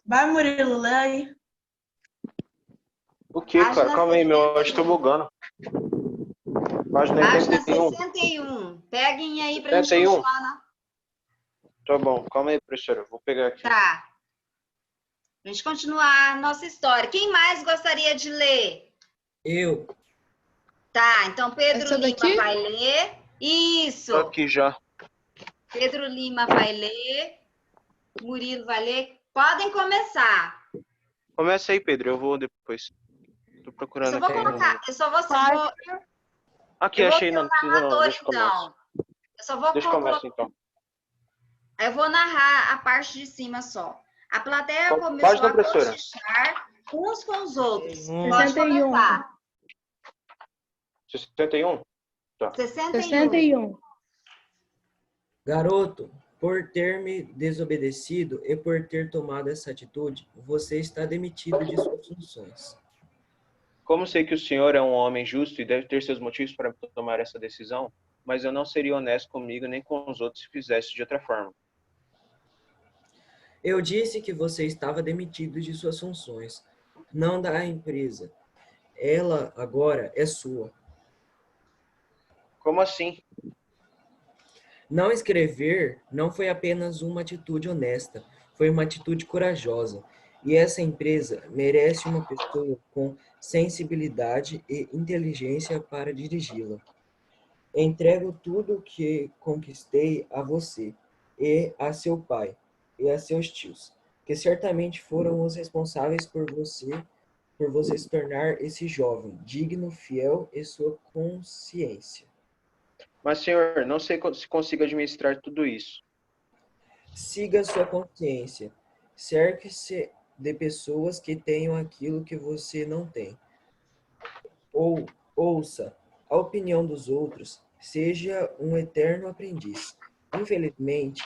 Vai, Murilo, lê aí. O que, cara? Página Calma aí, meu. Acho que tô 61. bugando. Página Página 81. 61. Peguem aí pra gente 71? continuar na... Tá bom. Calma aí, professora. Vou pegar aqui. Tá. Pra gente continuar a nossa história. Quem mais gostaria de ler? Eu. Tá, então Pedro Essa Lima daqui? vai ler. Isso. Tô aqui já. Pedro Lima vai ler. Murilo vai ler. Podem começar. Começa aí, Pedro. Eu vou depois. Tô Eu procurando só vou aqui. colocar, eu só vou, Aqui, eu vou achei. ser Não o precisa não. narrador, Deixa eu começar. então. Eu só vou Deixa eu colocar. começar, então. Eu vou narrar a parte de cima só. A plateia Qual começou página, a professora? cochichar uns com os outros. 61. Pode 61. começar. 61? Tá. 61. 61. Garoto, por ter me desobedecido e por ter tomado essa atitude, você está demitido de suas funções. Como sei que o senhor é um homem justo e deve ter seus motivos para tomar essa decisão, mas eu não seria honesto comigo nem com os outros se fizesse de outra forma. Eu disse que você estava demitido de suas funções, não da empresa. Ela agora é sua. Como assim? Não escrever não foi apenas uma atitude honesta, foi uma atitude corajosa. E essa empresa merece uma pessoa com sensibilidade e inteligência para dirigi-la. Entrego tudo o que conquistei a você e a seu pai e a seus tios, que certamente foram os responsáveis por você se tornar esse jovem, digno, fiel e sua consciência. Mas, senhor, não sei se consigo administrar tudo isso. Siga sua consciência. Cerque-se de pessoas que tenham aquilo que você não tem. Ou ouça a opinião dos outros. Seja um eterno aprendiz. Infelizmente,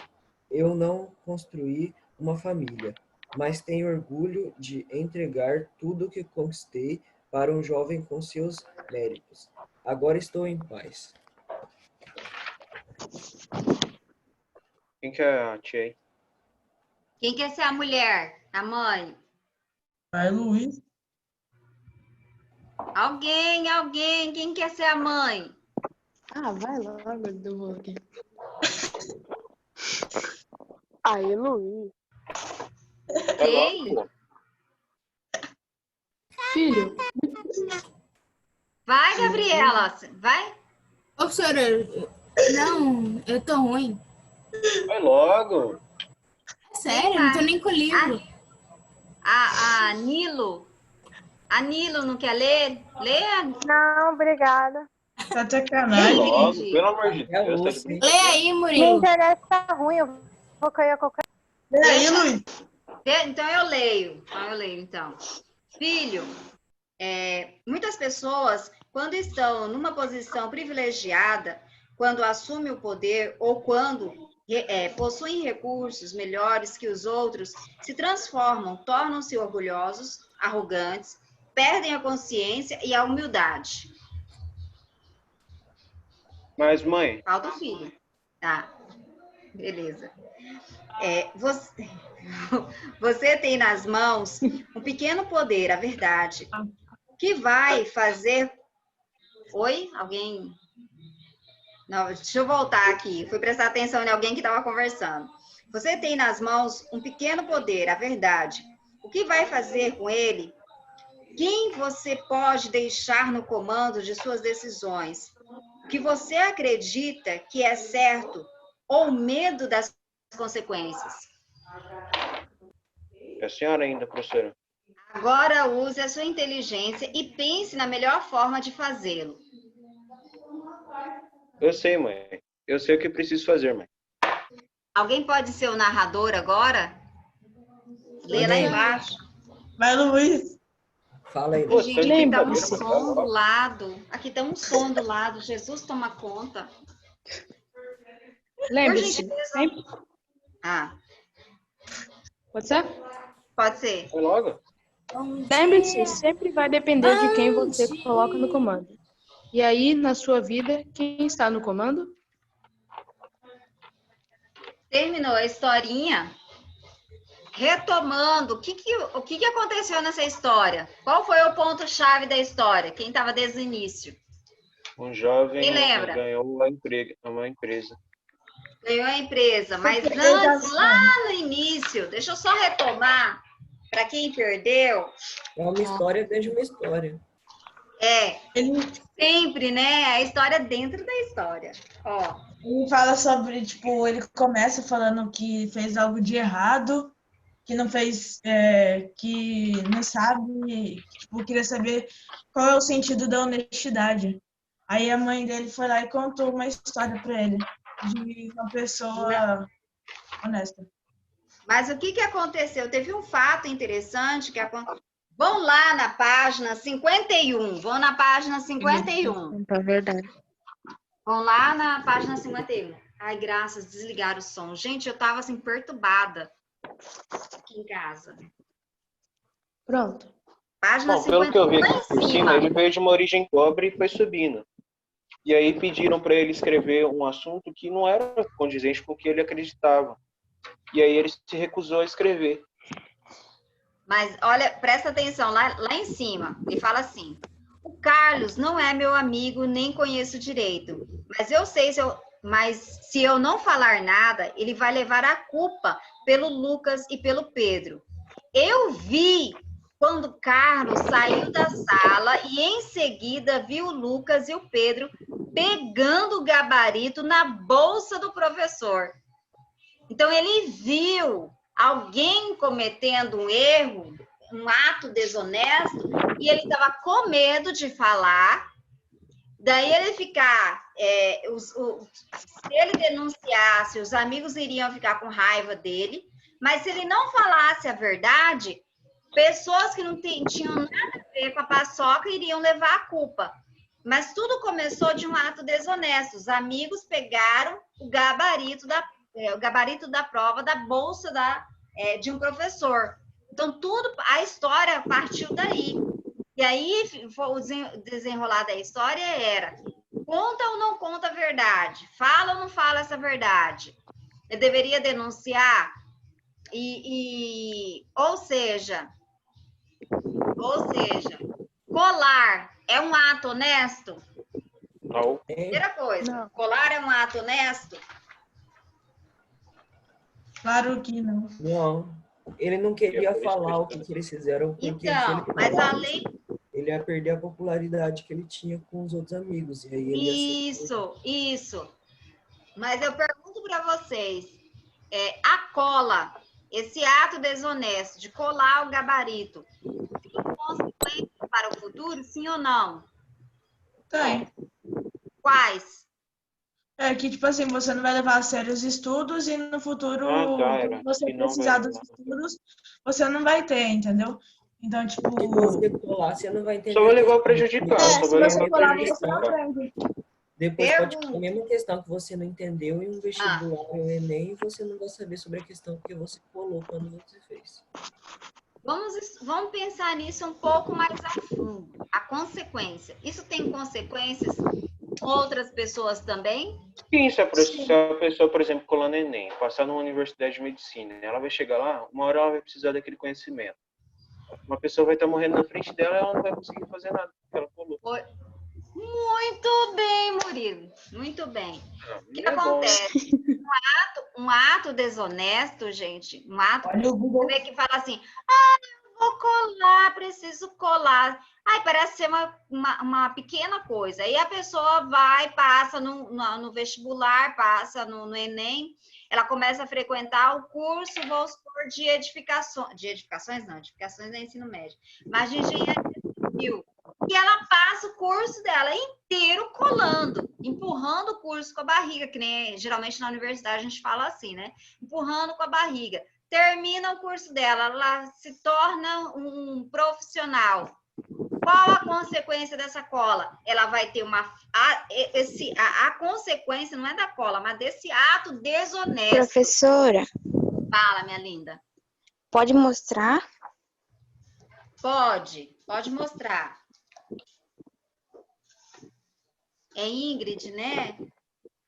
eu não construí uma família, mas tenho orgulho de entregar tudo o que conquistei para um jovem com seus méritos. Agora estou em paz. Quem que é a tia aí? Quem quer ser a mulher? A mãe? Vai, Luiz. Alguém. Quem quer ser a mãe? Ah, vai logo do Hulk. Aí, Luiz. Quem? logo, Filho, Vai, Gabriela. Vai. Ô, professora, não, eu tô ruim. Vai logo. Sério, eu não tô nem com o livro. A Nilo. A Nilo não quer ler? Lê. Não, obrigada. Tá de Vai sacanagem. logo, Ingrid. pelo amor de É a Deus. Tá de Lúcia. Lê brincadeira. aí, Minha Murilo. internet tá ruim, eu vou cair a qualquer... Lê aí, Luiz. Então eu leio. Filho, muitas pessoas, quando estão numa posição privilegiada, quando assumem o poder ou quando possuem recursos melhores que os outros, se transformam, tornam-se orgulhosos, arrogantes, perdem a consciência e a humildade. Mas, mãe, Falta o filho. Tá, beleza. Você tem nas mãos um pequeno poder, a verdade, que vai fazer... Oi? Alguém... Não, deixa eu voltar aqui. Fui prestar atenção em alguém que estava conversando. Você tem nas mãos um pequeno poder, a verdade. O que vai fazer com ele? Quem você pode deixar no comando de suas decisões? O que você acredita que é certo ou medo das consequências? é a senhora ainda, professora. Agora use a sua inteligência e pense na melhor forma de fazê-lo. Eu sei, mãe. Eu sei o que preciso fazer, mãe. Alguém pode ser o narrador agora? Lê lá embaixo. Vai, Luiz. Fala aí. Pô, Gente, tá de aqui tá um brincadeira, mãe. som do lado. Aqui tá um som do lado. Jesus toma conta. Por lembre-se. gentileza. Sempre... Ah, Pode ser? pode ser. Vai logo. Lembre-se, sempre vai depender de quem você coloca no comando. E aí, na sua vida, quem está no comando? Terminou a historinha? retomando, o que aconteceu nessa história? Qual foi o ponto-chave da história? Quem estava desde o início? Um jovem Quem lembra? ganhou uma empresa. Ganhou a empresa, mas Porque antes, lá no início, deixa eu só retomar, para quem perdeu, É uma história dentro de uma história. Ele, sempre, né? A história dentro da história. Ó, ele fala sobre, tipo, ele começa falando que fez algo de errado, que não fez, que não sabe, tipo, queria saber qual é o sentido da honestidade. Aí a mãe dele foi lá e contou uma história para ele, de uma pessoa honesta. mas o que aconteceu? Teve um fato interessante que aconteceu. Vão lá na página 51. Vão na página 51. É verdade. Vão lá na página 51. Ai, graças, desligaram o som. Gente, eu tava assim, perturbada aqui em casa. Pronto. Página Bom, pelo que eu vi 51, lá aqui por em cima, ele veio de uma origem pobre e foi subindo. E aí pediram para ele escrever um assunto que não era condizente com o que ele acreditava. E aí ele se recusou a escrever. Mas olha, presta atenção, lá em cima, ele fala assim: o Carlos não é meu amigo, nem conheço direito, mas eu sei mas se eu não falar nada, ele vai levar a culpa pelo Lucas e pelo Pedro. Eu vi quando Carlos saiu da sala e em seguida viu o Lucas e o Pedro pegando o gabarito na bolsa do professor. Então ele viu alguém cometendo um erro, um ato desonesto, e ele estava com medo de falar. Daí ele ficar, se ele denunciasse, os amigos iriam ficar com raiva dele, mas se ele não falasse a verdade, pessoas que não tinham nada a ver com a paçoca iriam levar a culpa. Mas tudo começou de um ato desonesto. Os amigos pegaram o gabarito da prova da bolsa de um professor. Então, a história partiu daí. E aí, o desenrolar da história era: conta ou não conta a verdade? Fala ou não fala essa verdade? Eu deveria denunciar? Ou seja, colar é um ato honesto? Não. Primeira coisa, Não. colar é um ato honesto? Claro que não. Não, ele não queria falar o que eles fizeram, porque se ele Então, mas falasse, a lei... ele ia perder a popularidade que ele tinha com os outros amigos. E aí ele ia ser... Isso. Mas eu pergunto para vocês, a cola, esse ato desonesto de colar o gabarito, tem consequências para o futuro, sim ou não? Tem. Quais? É que, tipo assim, você não vai levar a sério os estudos e no futuro, quando você E não precisar vai dos levar. estudos, você não vai ter, entendeu? Então, tipo... Se você colar, você não vai entender. Só vai a levar a questão. prejudicar. É, Só se vai levar você a colar, você não prejudicar. aprende. Depois pode Pergunta. ter a mesma questão que você não entendeu em um vestibular ou um Enem, e você não vai saber sobre a questão que você colou quando você fez. Vamos pensar nisso um pouco mais a fundo. A consequência. Isso tem consequências com outras pessoas também? Sim, se a pessoa, por exemplo, colar no Enem, passar numa universidade de medicina, ela vai chegar lá, uma hora ela vai precisar daquele conhecimento. Uma pessoa vai estar morrendo na frente dela e ela não vai conseguir fazer nada, porque ela colou. Muito bem, Murilo. Muito bem. O que Não é bom, né? acontece? Um ato desonesto, gente, um ato Olha o Google. que fala assim: eu vou colar, preciso colar. Ai, parece ser uma pequena coisa. Aí a pessoa vai, passa no vestibular, passa no Enem, ela começa a frequentar o curso, vou supor, de edificações. De edificações não, edificações é ensino médio, mas de engenharia civil. E ela passa o curso dela inteiro colando, empurrando o curso com a barriga, que nem geralmente na universidade a gente fala assim, né? Empurrando com a barriga. Termina o curso dela, ela se torna um profissional. Qual a consequência dessa cola? Ela vai ter a consequência não é da cola, mas desse ato desonesto. Professora, Fala, minha linda. pode mostrar? Pode mostrar. É Ingrid, né?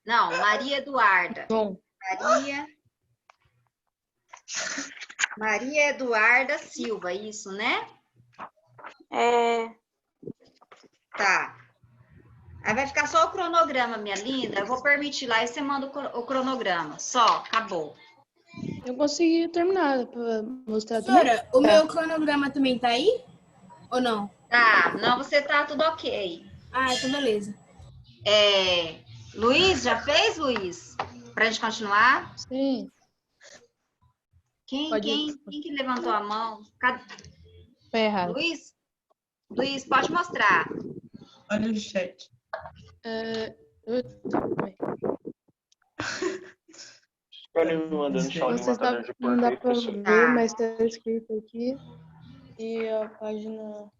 Não, Maria Eduarda. Bom, Maria Maria Eduarda Silva, isso, né? É, Tá. Aí vai ficar só o cronograma, minha linda. Eu vou permitir lá e você manda o cronograma. Só, acabou. Eu consegui terminar para mostrar também. Professora, o meu cronograma também tá aí? Ou não? Tá, não, você tá tudo ok. Ah, então beleza. Luiz, já fez, Luiz? Pra gente continuar? Sim. Quem Pode- que levantou a mão? Cadê? Foi errado. Luiz? Luiz, pode mostrar. Olha o chat. Escolhe me mandando chão de Não sei se matador de não porco dá aí, para professor. ver, Tá. mas está escrito aqui. E a página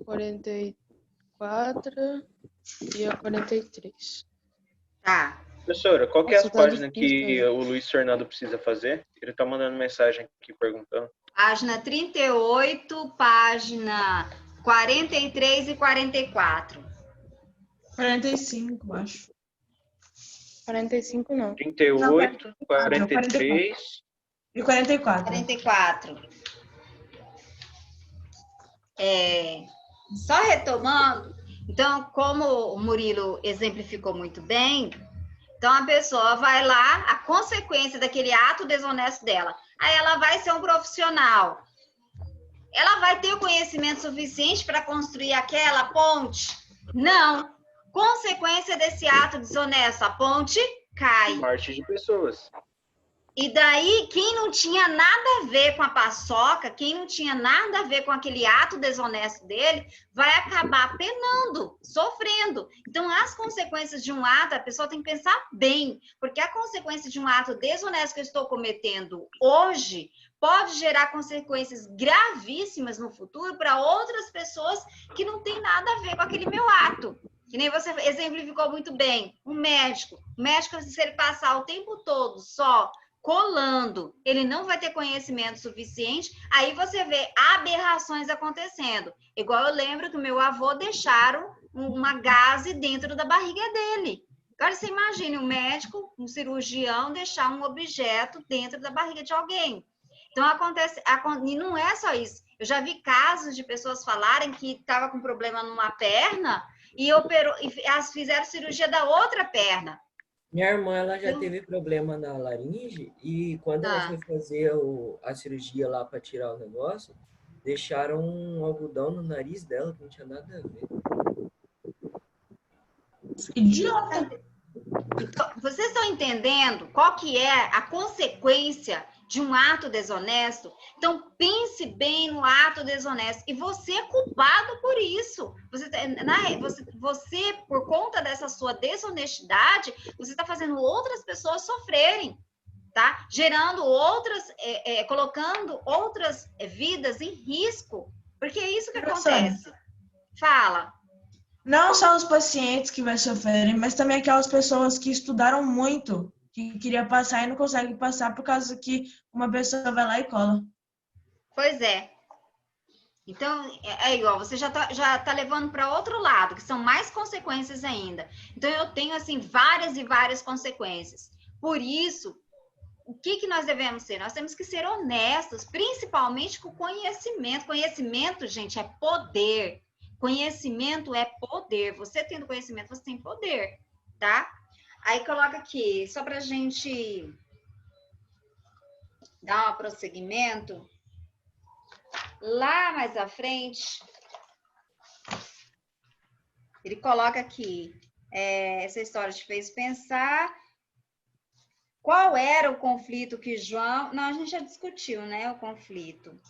44 e a 43. Tá. Professora, qual que é Nossa, as tá páginas difícil, que né? o Luiz Fernando precisa fazer? Ele tá mandando mensagem aqui perguntando. Página 38, página 43 e 44. 45, acho. 45 não. 38, Não, 43. E 44. 44. Só retomando, então, como o Murilo exemplificou muito bem, então a pessoa vai lá, a consequência daquele ato desonesto dela, aí ela vai ser um profissional. Ela vai ter o conhecimento suficiente para construir aquela ponte? Não. Consequência desse ato desonesto, a ponte cai. Morte de pessoas. E daí, quem não tinha nada a ver com a paçoca, quem não tinha nada a ver com aquele ato desonesto dele, vai acabar penando, sofrendo. Então, as consequências de um ato, a pessoa tem que pensar bem, porque a consequência de um ato desonesto que eu estou cometendo hoje pode gerar consequências gravíssimas no futuro para outras pessoas que não têm nada a ver com aquele meu ato. Que nem você exemplificou muito bem, um médico. O médico, se ele passar o tempo todo só colando, ele não vai ter conhecimento suficiente, aí você vê aberrações acontecendo. Igual eu lembro que o meu avô deixaram uma gaze dentro da barriga dele. Agora você imagine um médico, um cirurgião deixar um objeto dentro da barriga de alguém. Então acontece, e não é só isso. Eu já vi casos de pessoas falarem que estava com problema numa perna e elas fizeram cirurgia da outra perna. Minha irmã, ela já teve problema na laringe e quando ela foi fazer a cirurgia lá para tirar o negócio, deixaram um algodão no nariz dela que não tinha nada a ver. Idiota. Então, vocês estão entendendo qual que é a consequência de um ato desonesto? Então, pense bem no ato desonesto. E você é culpado por isso. Você, por conta dessa sua desonestidade, você está fazendo outras pessoas sofrerem, tá? Gerando outras, colocando outras vidas em risco. Porque é isso que acontece. Fala. Não só os pacientes que vão sofrerem, mas também aquelas pessoas que estudaram muito, que queria passar e não consegue passar por causa que uma pessoa vai lá e cola. Pois é. Então, é igual, você já tá levando para outro lado, que são mais consequências ainda. Então, eu tenho, assim, várias e várias consequências. Por isso, o que nós devemos ser? Nós temos que ser honestos, principalmente com conhecimento. Conhecimento, gente, é poder. Conhecimento é poder. Você tendo conhecimento, você tem poder, tá? Aí coloca aqui, só pra gente dar um prosseguimento. Lá mais à frente, ele coloca aqui, essa história te fez pensar qual era o conflito que João... Não, a gente já discutiu, né, o conflito.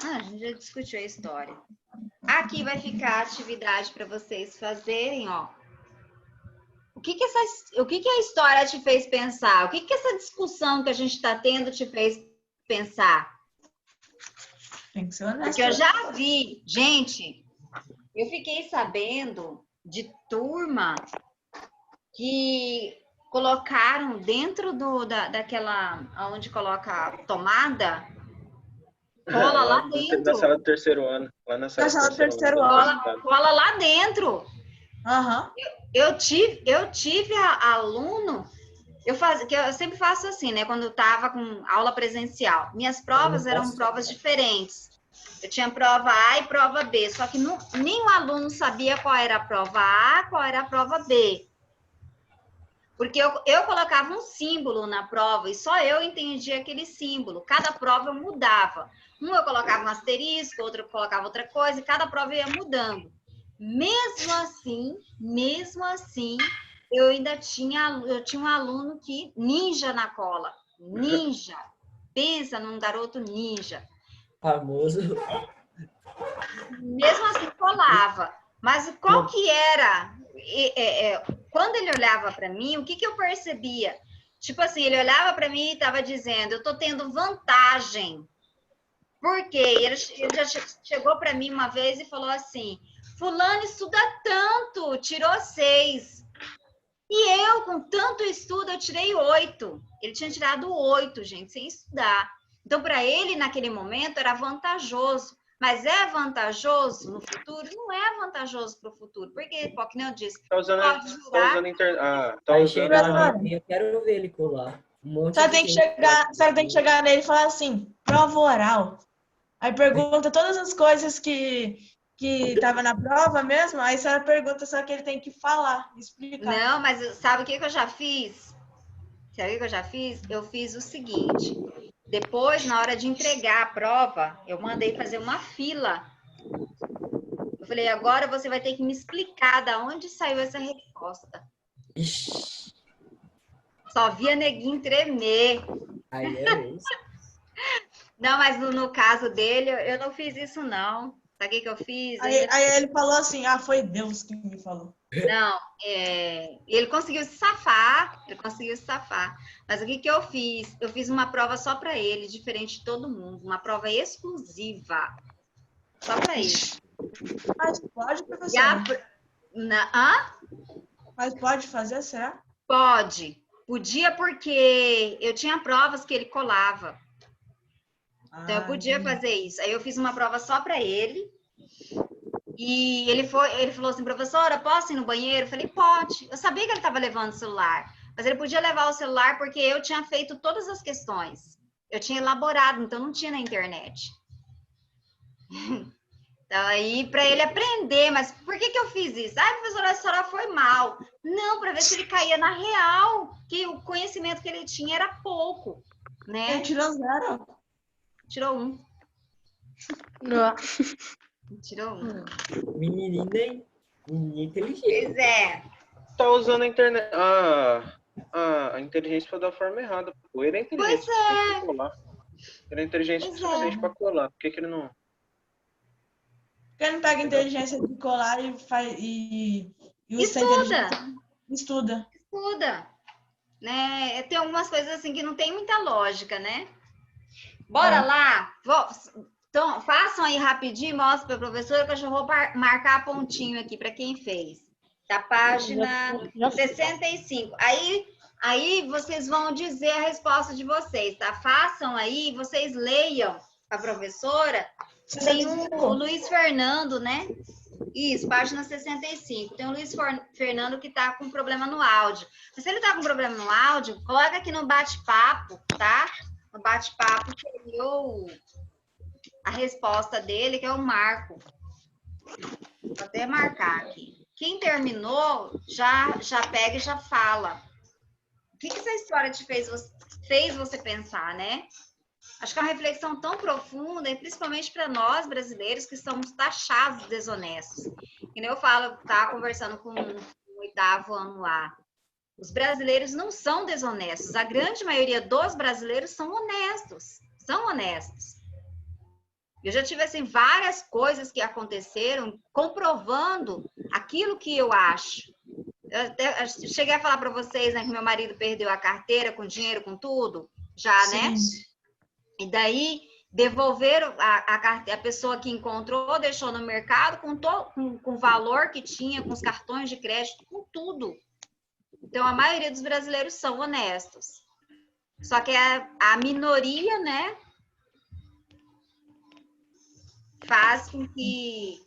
A gente já discutiu a história. Aqui vai ficar a atividade para vocês fazerem, ó. O que a história te fez pensar? O que essa discussão que a gente está tendo te fez pensar? Tem que ser honesto. Porque eu já vi, gente, eu fiquei sabendo de turma que colocaram dentro daquela, onde coloca a tomada, cola lá dentro. Na sala do terceiro ano. Lá na sala do terceiro ano. Cola lá dentro. Aham. Eu tive aluno, que eu sempre faço assim, né? Quando eu estava com aula presencial. Minhas provas eram provas diferentes. Eu tinha prova A e prova B, só que nenhum aluno sabia qual era a prova A, qual era a prova B. Porque eu colocava um símbolo na prova e só eu entendia aquele símbolo. Cada prova eu mudava. Eu colocava um asterisco, outro eu colocava outra coisa, e cada prova ia mudando. Mesmo assim, eu tinha um aluno que ninja na cola. Ninja. Pensa num garoto ninja. Famoso. Mesmo assim, colava. Mas qual que era? Quando ele olhava para mim, o que eu percebia? Tipo assim, ele olhava para mim e estava dizendo, eu estou tendo vantagem. Por quê? Ele já chegou para mim uma vez e falou assim, fulano estuda tanto, tirou 6. E eu, com tanto estudo, eu tirei 8. Ele tinha tirado 8, gente, sem estudar. Então, para ele, naquele momento, era vantajoso. Mas é vantajoso no futuro? Não é vantajoso para o futuro. Porque, que nem eu disse, Tá usando Vai chegar lá, eu quero ver ele colar. Você tem que chegar nele e falar assim, prova oral. Aí pergunta todas as coisas que tava na prova mesmo, aí você pergunta só que ele tem que falar, explicar. Não, mas sabe o que eu já fiz? Sabe o que eu já fiz? Eu fiz o seguinte, depois, na hora de entregar a prova, eu mandei fazer uma fila. Eu falei, agora você vai ter que me explicar de onde saiu essa resposta. Ixi. Só via neguinho tremer. Aí é isso. Não, mas no caso dele, eu não fiz isso, não. Sabe o que eu fiz? Aí ele falou assim, foi Deus que me falou. Não, ele conseguiu se safar, Mas o que eu fiz? Eu fiz uma prova só para ele, diferente de todo mundo. Uma prova exclusiva. Só para ele. Mas pode, professor? Mas pode fazer, será? Pode. Podia porque eu tinha provas que ele colava. Então, eu podia fazer isso. Aí eu fiz uma prova só para ele. E ele falou assim, professora, posso ir no banheiro? Eu falei, pode. Eu sabia que ele estava levando o celular. Mas ele podia levar o celular porque eu tinha feito todas as questões. Eu tinha elaborado, então não tinha na internet. Então, aí, para ele aprender. Mas por que eu fiz isso? Professora, a senhora foi mal. Não, para ver se ele caía na real. Que o conhecimento que ele tinha era pouco. Né? Ele tirou 0? Tirou 1. Não. Tirou 1. Menina inteligente. Pois é. Tá usando a internet, a inteligência da forma errada. Ele é inteligente. Pois é. Ele é inteligente o suficiente para colar. Por que ele não... Porque ele não pega a inteligência de colar e faz... Estuda. Né? Tem algumas coisas assim que não tem muita lógica, né? Bora lá? Então, façam aí rapidinho e mostrem para a professora que eu já vou marcar pontinho aqui para quem fez. Da página 65. Aí vocês vão dizer a resposta de vocês, tá? Façam aí, vocês leiam para a professora. Tem o Luiz Fernando, né? Isso, página 65. Tem o Luiz Fernando que está com problema no áudio. Mas se ele está com problema no áudio, coloca aqui no bate-papo, tá? No bate-papo que eu... a resposta dele, que é o Marco. Vou até marcar aqui. Quem terminou, já pega e já fala. O que essa história te fez você pensar, né? Acho que é uma reflexão tão profunda, e principalmente para nós, brasileiros, que somos taxados de desonestos. E nem eu falo, estava conversando com o 8º ano lá. Os brasileiros não são desonestos. A grande maioria dos brasileiros são honestos. Eu já tive, assim, várias coisas que aconteceram comprovando aquilo que eu acho. Eu cheguei a falar para vocês, né, que meu marido perdeu a carteira com dinheiro, com tudo, já, né? E daí, devolveram a pessoa que encontrou, deixou no mercado com o valor que tinha, com os cartões de crédito, com tudo. Então, a maioria dos brasileiros são honestos. Só que a minoria, né, faz com que...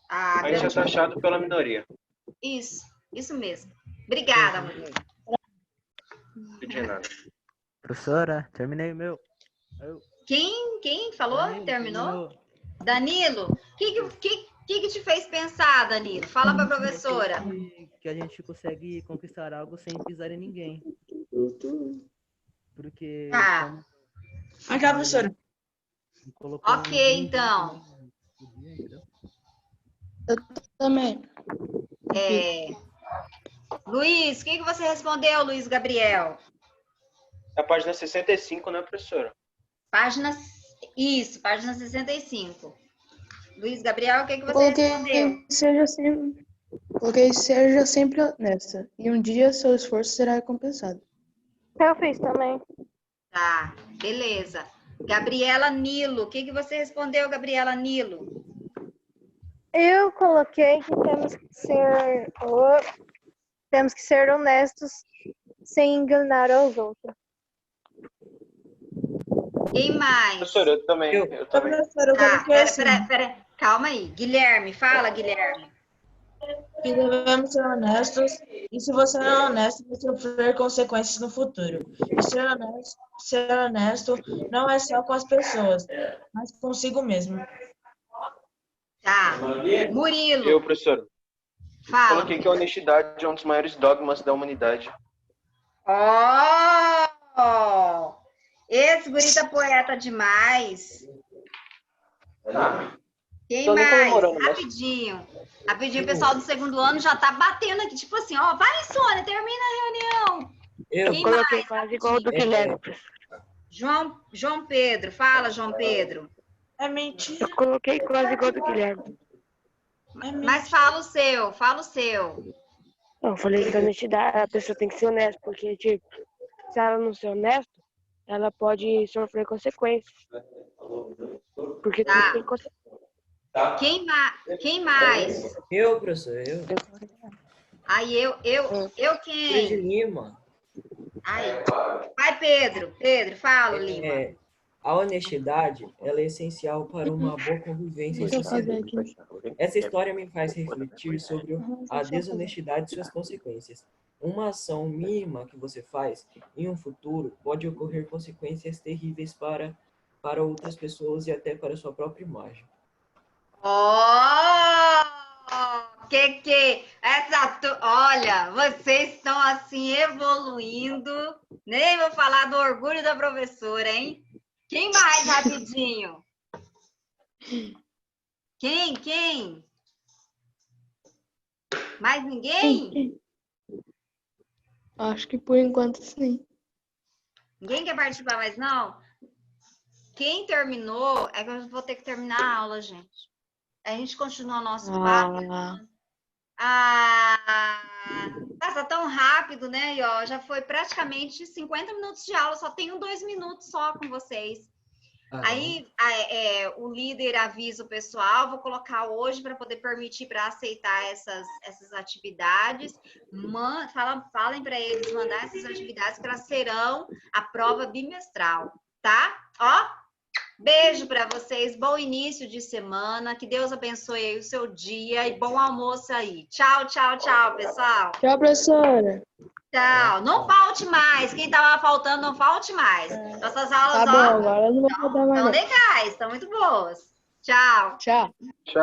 A gente é taxado pela minoria. Isso mesmo. Obrigada, Murilo. De nada. Professora, terminei o meu. Quem falou? Danilo, Terminou? Danilo, o que te fez pensar, Danilo? Fala para a professora. Que a gente consegue conquistar algo sem pisar em ninguém. Porque Aqui, professora. Ok, então. Eu também. Luiz, o que você respondeu, Luiz Gabriel? É a página 65, né, professora? Página 65. Luiz Gabriel, o que você respondeu? Coloquei seja sempre honesta, e um dia seu esforço será recompensado. Eu fiz também. Tá, beleza. Gabriela Nilo, o que você respondeu, Gabriela Nilo? Eu coloquei que temos que ser honestos sem enganar os outros. Quem mais? Professora, eu também. Professora, eu coloquei assim. Pera. Calma aí. Guilherme, fala, Guilherme. Que devemos ser honestos, e se você não é honesto, vai sofrer consequências no futuro. E ser honesto não é só com as pessoas, mas consigo mesmo. Tá. Murilo. Eu, professora. Fala. Coloquei que a honestidade é um dos maiores dogmas da humanidade. Esse guri tá poeta demais. Quem Tô nem mais? comemorando, mas- Rapidinho, o pessoal do segundo ano já tá batendo aqui, tipo assim, ó, vai, Sônia, termina a reunião. Eu Quem Coloquei mais? quase igual do Guilherme. João Pedro, fala, João Pedro. É mentira. Eu coloquei quase igual do Guilherme. Mas fala o seu. Eu falei que a honestidade, a pessoa tem que ser honesta, porque, tipo, se ela não ser honesta, ela pode sofrer consequências. Porque Tá. tudo tem consequências. Quem mais? Eu, professor, eu. Aí eu Luiz quem? Lima. Aí. Vai, Pedro, fala, Lima. A honestidade, ela é essencial para uma boa convivência em Deixa eu fazer sociedade. aqui. Essa história me faz refletir sobre a desonestidade e suas consequências. Uma ação mínima que você faz em um futuro pode ocorrer consequências terríveis para outras pessoas e até para sua própria imagem. Olha, vocês estão assim evoluindo. Nem vou falar do orgulho da professora, hein? Quem mais, rapidinho? Quem? Mais ninguém? Acho que por enquanto sim. Ninguém quer participar mais, não? Quem terminou, é que eu vou ter que terminar a aula, gente. A gente continua o nosso papo. Passa tão rápido, né? E ó, já foi praticamente 50 minutos de aula, só tenho 2 minutos só com vocês. Aí o líder avisa o pessoal, vou colocar hoje para poder permitir para aceitar essas atividades. Falem para eles mandar essas atividades, que elas serão a prova bimestral, tá? Ó, beijo para vocês, bom início de semana, que Deus abençoe aí o seu dia e bom almoço aí. Tchau, pessoal. Tchau, professora. Tchau. Não falte mais. Quem estava faltando, não falte mais. Nossas aulas, Tá bom, agora eu não vou faltar mais. estão legais, estão muito boas. Tchau. Tchau. Tchau.